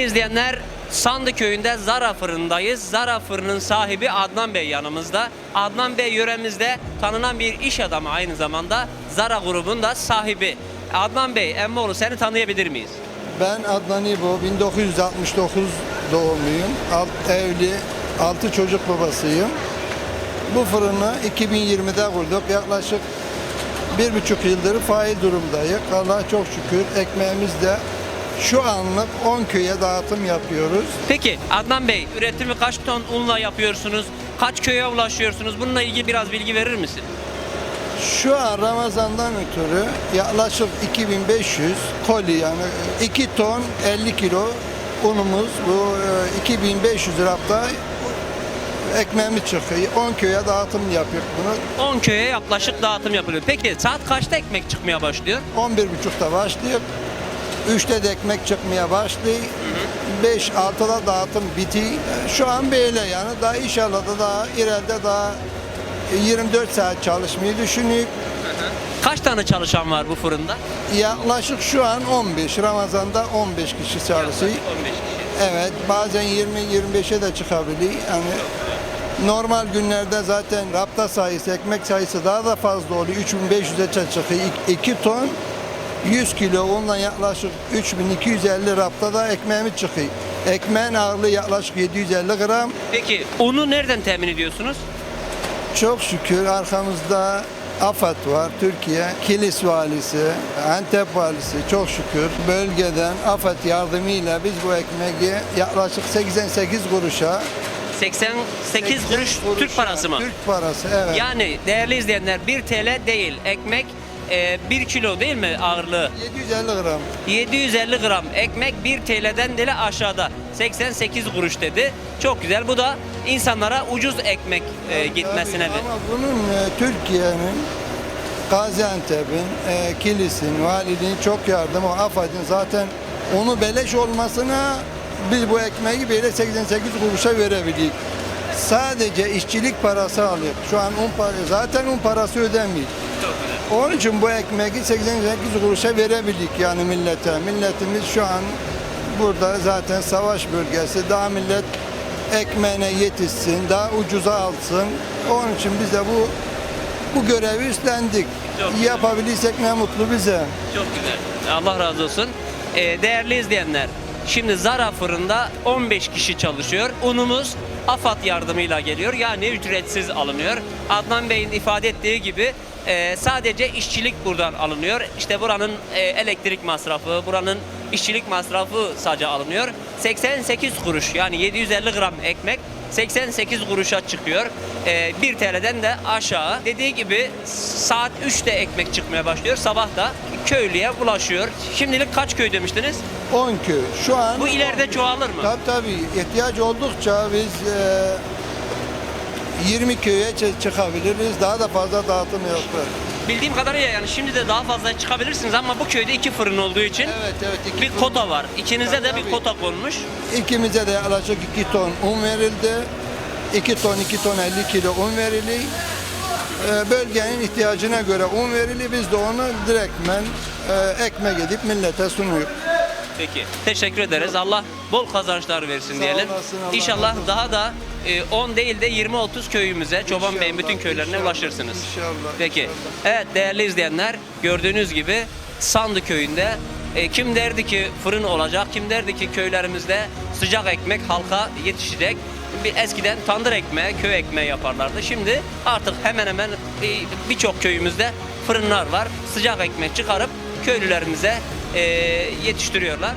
izleyenler, Sandı köyünde Zara fırındayız. Zara fırının sahibi Adnan Bey yanımızda. Adnan Bey yöremizde tanınan bir iş adamı, aynı zamanda Zara grubunun da sahibi. Adnan Bey, emmoğlu, seni tanıyabilir miyiz? Ben Adnan İbo, 1969 doğumluyum. Evli, 6 çocuk babasıyım. Bu fırını 2020'de kurduk. Yaklaşık 1,5 yıldır fail durumdayız. Allah'a çok şükür ekmeğimiz de şu anlık 10 köye dağıtım yapıyoruz. Peki Adnan Bey, üretimi kaç ton unla yapıyorsunuz? Kaç köye ulaşıyorsunuz? Bununla ilgili biraz bilgi verir misin? Şu an Ramazan'dan ötürü yaklaşık 2500 koli, yani 2 ton 50 kilo unumuz, bu 2500 lirada ekmeğimiz çıkıyor. 10 köye dağıtım yapıyor bunu. 10 köye yaklaşık dağıtım yapılıyor. Peki saat kaçta ekmek çıkmaya başlıyor? 11.30'da başlıyor. 3'te de ekmek çıkmaya başlıyor. 5-6'da dağıtım bitiyor. Şu an böyle, yani daha inşallah da daha ileride daha 24 saat çalışmayı düşünüyor. Kaç tane çalışan var bu fırında? Yaklaşık şu an 15. Ramazan'da 15 kişi çalışıyor. 15 kişi. Evet, bazen 20-25'e de çıkabiliyor. Yani normal günlerde zaten rapta sayısı, ekmek sayısı daha da fazla oluyor. 3500'e çıkıyor. 2 ton 100 kilo unla yaklaşık 3250 rapta da ekmeğimiz çıkıyor. Ekmeğin ağırlığı yaklaşık 750 gram. Peki unu nereden temin ediyorsunuz? Çok şükür arkamızda AFAD var, Türkiye, Kilis valisi, Antep valisi, çok şükür bölgeden AFAD yardımıyla biz bu ekmeği yaklaşık 88 kuruşa 88 kuruş Türk parası mı? Türk parası, evet. Yani değerli izleyenler, 1 TL değil, ekmek 1 kilo değil mi ağırlığı? 750 gram. 750 gram ekmek 1 TL'den de aşağıda, 88 kuruş dedi. Çok güzel, bu da insanlara ucuz ekmek gitmesine. Tabii, ama bunun Türkiye'nin, Gaziantep'in, Kilis'in, valiliğin çok yardımı, AFAD'ın zaten onu beleş olmasına biz bu ekmeği böyle 88 kuruşa verebildik. Sadece işçilik parası alıyor. Şu an zaten un parası ödemiyor. Onun için bu ekmeği 88 kuruşa verebildik yani millete. Milletimiz şu an burada zaten savaş bölgesi. Daha millet ekmeğine yetişsin, daha ucuza alsın. Onun için biz de bu görevi üstlendik. Yapabilirsek ne mutlu bize. Çok güzel. Allah razı olsun. Değerli izleyenler, şimdi Zara fırında 15 kişi çalışıyor. Unumuz AFAD yardımıyla geliyor. Yani ücretsiz alınıyor. Adnan Bey'in ifade ettiği gibi sadece işçilik buradan alınıyor. İşte buranın elektrik masrafı, buranın işçilik masrafı sadece alınıyor. 88 kuruş, yani 750 gram ekmek 88 kuruşa çıkıyor. 1 TL'den de aşağı. Dediği gibi saat 3'te ekmek çıkmaya başlıyor. Sabah da köylüye ulaşıyor. Şimdilik kaç köy demiştiniz? 10 köy. Şu an Bu ileride çoğalır mı? Tabii. İhtiyaç oldukça biz 20 köye çıkabiliriz. Daha da fazla dağıtım yaparız. Bildiğim kadarıyla yani şimdi de daha fazla çıkabilirsiniz ama bu köyde 2 fırın olduğu için Evet. bir kota var. İkinize de bir Tabii. kota konmuş. İkimize de yaklaşık 2 ton un verildi. 2 ton 50 kilo un verildi. Bölgenin ihtiyacına göre un verildi. Biz de onu direktmen ekmek edip millete sunuyoruz. Peki. Teşekkür ederiz. Allah bol kazançlar versin diyelim. olasın, Allah İnşallah razı olsun. daha da 10 değil de 20-30 köyümüze, Çoban Bey'in bütün köylerine İnşallah, ulaşırsınız. İnşallah. Peki. İnşallah. Evet değerli izleyenler, gördüğünüz gibi Sandı köyünde kim derdi ki fırın olacak, kim derdi ki köylerimizde sıcak ekmek halka yetişecek. Eskiden tandır ekmeği, köy ekmeği yaparlardı. Şimdi artık hemen hemen birçok köyümüzde fırınlar var. Sıcak ekmek çıkarıp köylülerimize yetiştiriyorlar.